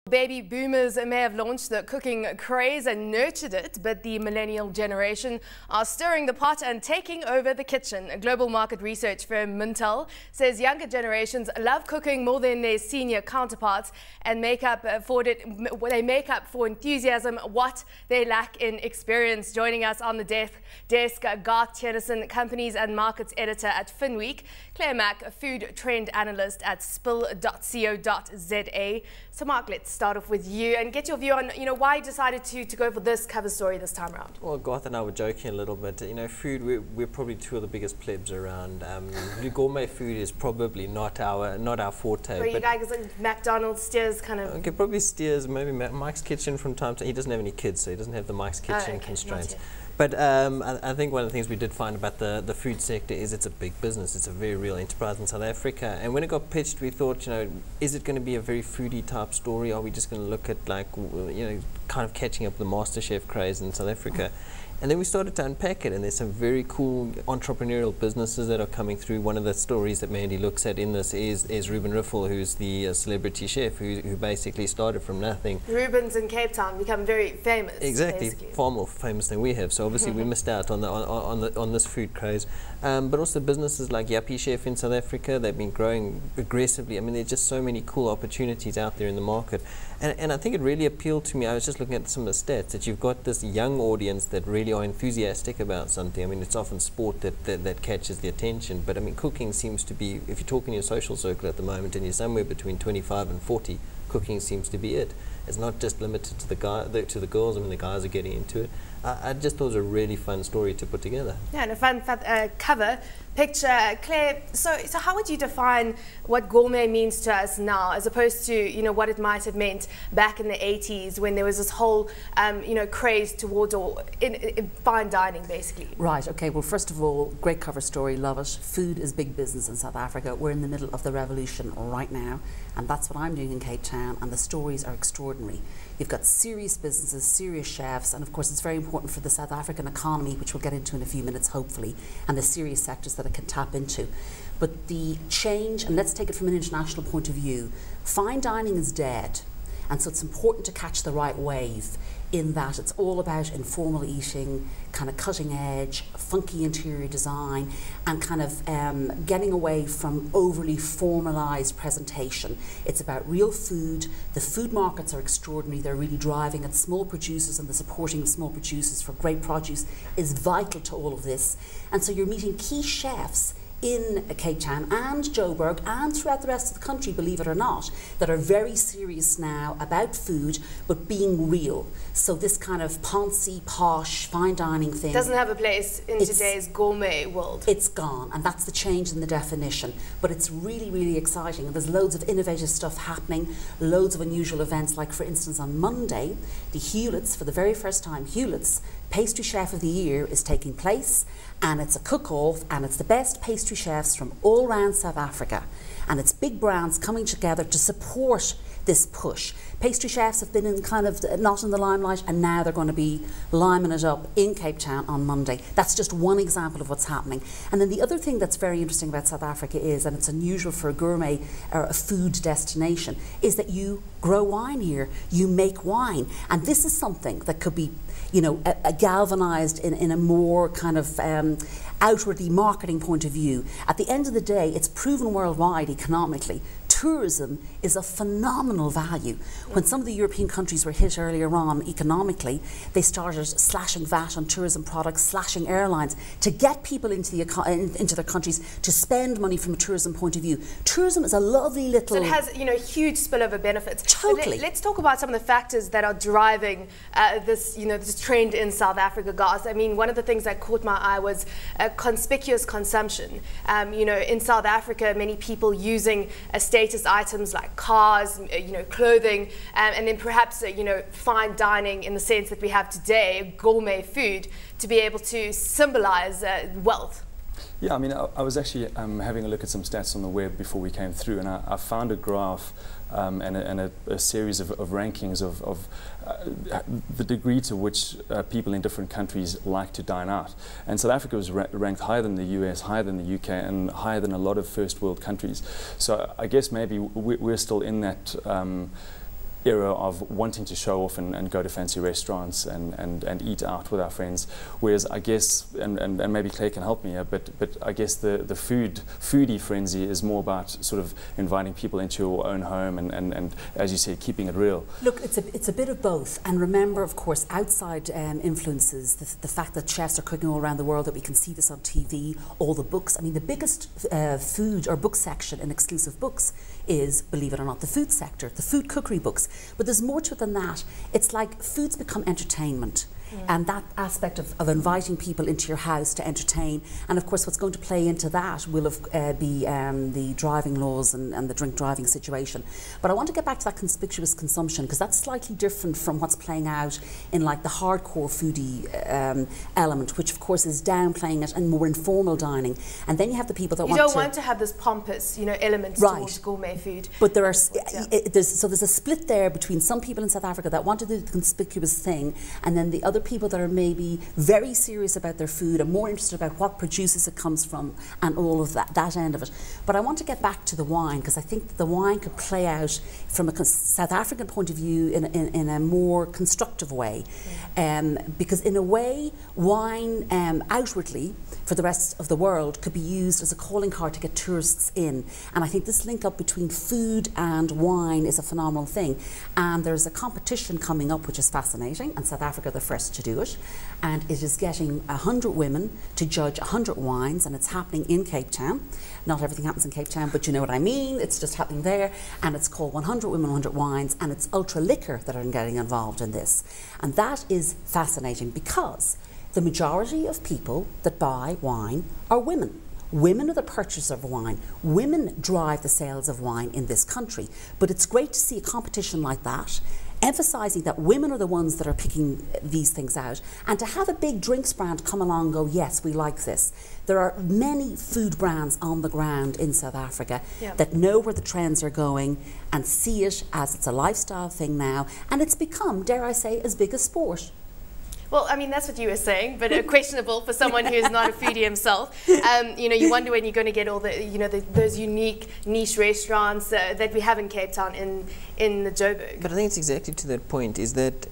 Baby boomers may have launched the cooking craze and nurtured it, but the millennial generation are stirring the pot and taking over the kitchen. A global market research firm Millennial says younger generations love cooking more than their senior counterparts and make up for enthusiasm what they lack in experience. Joining us on the desk, Garth Tennyson, Companies and Markets Editor at FinWeek, Claire Mack, Food Trend Analyst at spill.co.za. So Mark, let's start off with you and get your view on, why you decided to go for this cover story this time around. Well, Garth and I were joking a little bit. Food, we're probably two of the biggest plebs around. Gourmet food is probably not our forte. But you guys like McDonald's, Steers kind of... Okay, probably Steers, maybe Mike's Kitchen from time to time. He doesn't have any kids, so he doesn't have the Mike's Kitchen constraints. But I think one of the things we did find about the food sector is it's a big business. It's a very real enterprise in South Africa. And when it got pitched, we thought, is it going to be a very foodie type story? Are we just going to look at kind of catching up with the MasterChef craze in South Africa? And then we started to unpack it, and there's some very cool entrepreneurial businesses that are coming through. One of the stories that Mandy looks at in this is Ruben Riffel, who's the celebrity chef who basically started from nothing. Ruben's in Cape Town become very famous. Exactly, basically. Far more famous than we have. So obviously we missed out on this food craze. But also businesses like Yappy Chef in South Africa, they've been growing aggressively. I mean, there's just so many cool opportunities out there in the market. And I think it really appealed to me. I was just looking at some of the stats, that you've got this young audience that really are enthusiastic about something. I mean, it's often sport that catches the attention, but I mean, cooking seems to be, if you're talking in your social circle at the moment and you're somewhere between 25 and 40, cooking seems to be it. It's not just limited to the girls. I mean, the guys are getting into it. I just thought it was a really fun story to put together. Yeah, and a fun cover picture. Claire, so how would you define what gourmet means to us now, as opposed to what it might have meant back in the 80s when there was this whole craze towards in fine dining, basically? Right. Okay. Well, first of all, great cover story. Love it. Food is big business in South Africa. We're in the middle of the revolution right now, and that's what I'm doing in Cape Town. And the stories are extraordinary. You've got serious businesses, serious chefs, and of course it's very important for the South African economy, which we'll get into in a few minutes hopefully, and the serious sectors that it can tap into. But the change, and let's take it from an international point of view, fine dining is dead, and so it's important to catch the right wave, in that it's all about informal eating, kind of cutting edge, funky interior design, and kind of getting away from overly formalized presentation. It's about real food. The food markets are extraordinary. They're really driving at small producers, and the supporting of small producers for great produce is vital to all of this. And so you're meeting key chefs in Cape Town and Joburg and throughout the rest of the country, believe it or not, that are very serious now about food, but being real. So this kind of poncy, posh, fine dining thing doesn't have a place in today's gourmet world. It's gone, and that's the change in the definition. But it's really, really exciting, and there's loads of innovative stuff happening, loads of unusual events, like for instance on Monday, the Hewlett's, for the very first time, Hewlett's Pastry Chef of the Year is taking place, and it's a cook-off, and it's the best pastry chefs from all around South Africa, and it's big brands coming together to support this push. Pastry chefs have been in kind of not in the limelight, and now they're going to be liming it up in Cape Town on Monday. That's just one example of what's happening. And then the other thing that's very interesting about South Africa is, and it's unusual for a gourmet or a food destination, is that you grow wine here, you make wine, and this is something that could be galvanized in a more kind of outwardly marketing point of view. At the end of the day, it's proven worldwide economically. Tourism is of phenomenal value. When some of the European countries were hit earlier on economically, they started slashing VAT on tourism products, slashing airlines to get people into their countries to spend money from a tourism point of view. Tourism is a lovely little... So it has, huge spillover benefits. Totally. Let's talk about some of the factors that are driving this trend in South Africa, guys. I mean, one of the things that caught my eye was conspicuous consumption. In South Africa, many people using status items like cars, clothing, and then perhaps fine dining in the sense that we have today, gourmet food, to be able to symbolize wealth. Yeah, I mean, I was actually having a look at some stats on the web before we came through, and I found a graph and a series of rankings of the degree to which people in different countries like to dine out. And South Africa was ranked higher than the US, higher than the UK, and higher than a lot of first world countries. So I guess maybe we're still in that era of wanting to show off and go to fancy restaurants and eat out with our friends, whereas I guess, and maybe Claire can help me here, but I guess the foodie frenzy is more about sort of inviting people into your own home and as you say, keeping it real. Look, it's a bit of both, and remember, of course, outside influences, the fact that chefs are cooking all around the world, that we can see this on TV, all the books. I mean, the biggest food or book section in exclusive books is, believe it or not, the food sector, the food cookery books. But there's more to it than that. It's like food's become entertainment. And that aspect of inviting people into your house to entertain, and of course what's going to play into that will be the driving laws and the drink driving situation. But I want to get back to that conspicuous consumption, because that's slightly different from what's playing out in like the hardcore foodie element, which of course is downplaying it and more informal dining. And then you have the people that want to have this pompous, element towards gourmet food. But there are there's a split there between some people in South Africa that want to do the conspicuous thing, and then the other people that are maybe very serious about their food and more interested about what produces it comes from and all of that end of it. But I want to get back to the wine, because I think that the wine could play out from a South African point of view in a more constructive way. Because in a way, wine outwardly for the rest of the world could be used as a calling card to get tourists in. And I think this link up between food and wine is a phenomenal thing. And there's a competition coming up which is fascinating, and South Africa are the first to do it. And it is getting 100 women to judge 100 wines, and it's happening in Cape Town. Not everything happens in Cape Town, but you know what I mean. It's just happening there, and it's called 100 Women, 100 Wines, and it's Ultra Liquor that are getting involved in this. And that is fascinating, because the majority of people that buy wine are women. Women are the purchasers of wine. Women drive the sales of wine in this country. But it's great to see a competition like that, emphasising that women are the ones that are picking these things out, and to have a big drinks brand come along and go, yes, we like this. There are many food brands on the ground in South Africa that know where the trends are going and see it as it's a lifestyle thing now, and it's become, dare I say, as big as sport. Well, I mean, that's what you were saying, but questionable for someone who's not a foodie himself. You wonder when you're going to get all the, those unique niche restaurants that we have in Cape Town in the Joburg. But I think it's exactly to that point, is that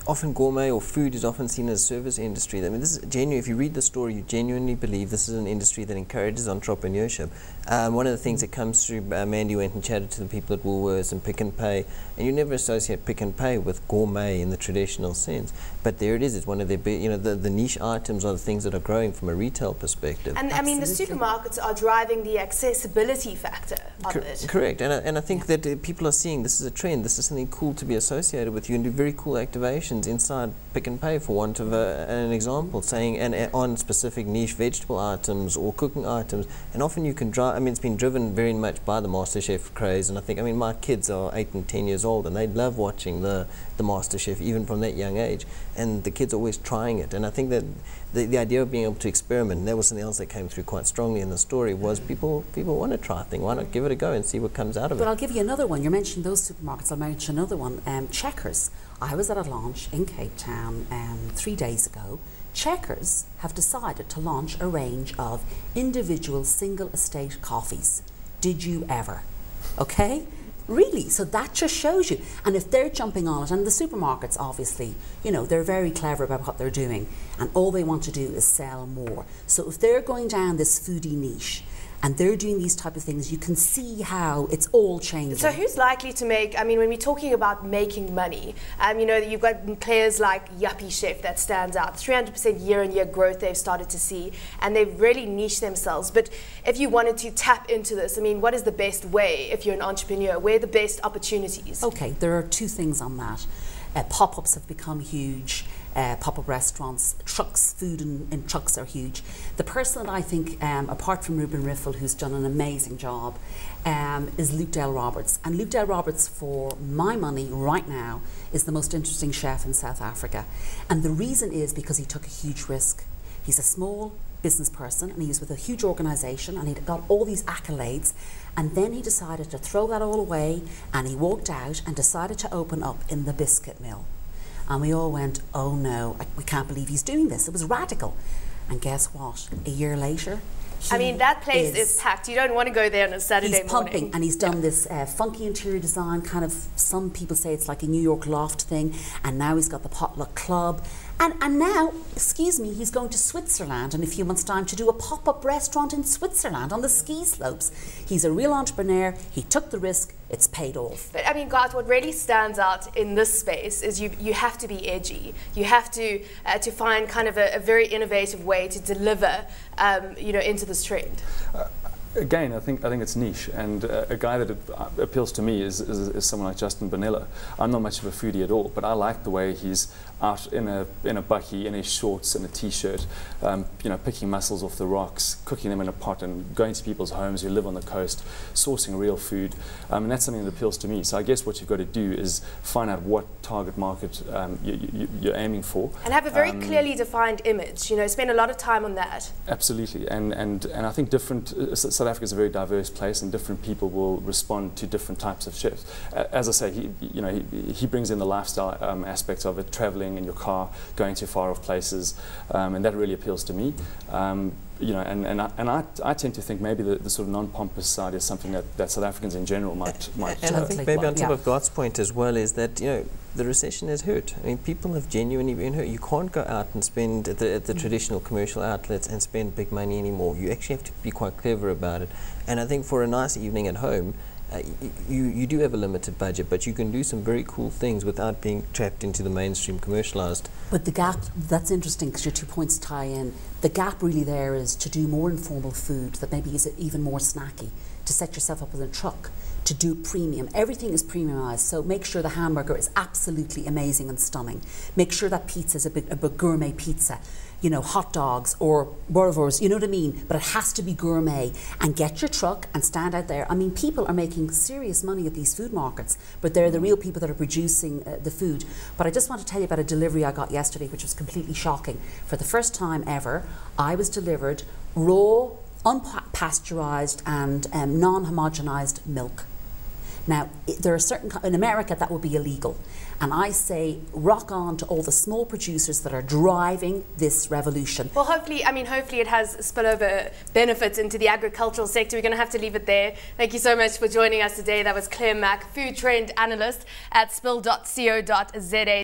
often gourmet or food is often seen as a service industry. I mean, this is genuine. If you read the story, you genuinely believe this is an industry that encourages entrepreneurship. One of the things that comes through, Mandy went and chatted to the people at Woolworths and Pick n Pay, and you never associate Pick n Pay with gourmet in the traditional sense. But there it is. It's one of their big, the niche items are the things that are growing from a retail perspective. And I mean, the supermarkets are driving the accessibility factor of it. Correct. And I think that people are seeing this is a trend. This is something cool to be associated with. You can do very cool activations inside Pick n Pay, for want of an example, saying on specific niche vegetable items or cooking items. And often you can drive. I mean, it's been driven very much by the MasterChef craze, and I think, my kids are 8 and 10 years old, and they love watching the MasterChef even from that young age, and the kids are always trying it. And I think that the idea of being able to experiment, and that was something else that came through quite strongly in the story, was people want to try a thing. Why not give it a go and see what comes out of it? But I'll give you another one. You mentioned those supermarkets. I'll mention another one. Checkers. I was at a launch in Cape Town 3 days ago. Checkers have decided to launch a range of individual single estate coffees. Did you ever? Okay? Really, so that just shows you. And if they're jumping on it, and the supermarkets obviously, they're very clever about what they're doing, and all they want to do is sell more. So if they're going down this foodie niche, and they're doing these type of things, you can see how it's all changing. So who's likely to make, when we're talking about making money, you've got players like Yuppie Chef that stands out, 300% year-on-year growth they've started to see, and they've really niched themselves. But if you wanted to tap into this, what is the best way if you're an entrepreneur? Where are the best opportunities? Okay, there are 2 things on that. Pop-ups have become huge. Pop-up restaurants, trucks, food in trucks are huge. The person that I think, apart from Ruben Riffel, who's done an amazing job, is Luke Dale Roberts. And Luke Dale Roberts, for my money right now, is the most interesting chef in South Africa. And the reason is because he took a huge risk. He's a small business person, and he was with a huge organisation, and he got all these accolades, and then he decided to throw that all away, and he walked out and decided to open up in the biscuit mill. And we all went, oh no, we can't believe he's doing this. It was radical. And guess what? A year later, I mean, that place is packed. You don't want to go there on a Saturday morning. He's pumping, and he's done this funky interior design, kind of, some people say it's like a New York loft thing, and now he's got the potluck club. And now, excuse me, he's going to Switzerland in a few months' time to do a pop-up restaurant in Switzerland on the ski slopes. He's a real entrepreneur. He took the risk. It's paid off. But I mean, guys, what really stands out in this space is you have to be edgy. You have to find kind of a very innovative way to deliver, into this trend. Again, I think it's niche, and a guy that appeals to me is someone like Justin Bonilla. I'm not much of a foodie at all, but I like the way he's out in a bucky, in his shorts and a t-shirt, picking mussels off the rocks, cooking them in a pot, and going to people's homes who live on the coast, sourcing real food, and that's something that appeals to me. So I guess what you've got to do is find out what target market you're aiming for, and have a very clearly defined image. Spend a lot of time on that. Absolutely, and I think South Africa is a very diverse place, and different people will respond to different types of chefs. As I say, he brings in the lifestyle aspects of it, traveling in your car, going to far off places, and that really appeals to me. I tend to think maybe the sort of non-pompous side is something that South Africans in general might. And I think maybe on top of Garth's point as well is that the recession has hurt. I mean, people have genuinely been hurt. You can't go out and spend at the traditional commercial outlets and spend big money anymore. You actually have to be quite clever about it. And I think for a nice evening at home, you do have a limited budget, but you can do some very cool things without being trapped into the mainstream commercialized. But the gap, that's interesting because your 2 points tie in. The gap really there is to do more informal food that maybe is even more snacky, to set yourself up with a truck, to do premium. Everything is premiumized, so make sure the hamburger is absolutely amazing and stunning. Make sure that pizza is a gourmet pizza. Hot dogs or burgers, you know what I mean? But it has to be gourmet, and get your truck and stand out there. I mean, people are making serious money at these food markets, but they're the real people that are producing the food. But I just want to tell you about a delivery I got yesterday, which was completely shocking. For the first time ever, I was delivered raw, unpasteurized and non-homogenized milk. Now, there are certain, in America that would be illegal. And I say, rock on to all the small producers that are driving this revolution. Well, hopefully it has spillover benefits into the agricultural sector. We're going to have to leave it there. Thank you so much for joining us today. That was Claire Mack, food trend analyst at spill.co.za.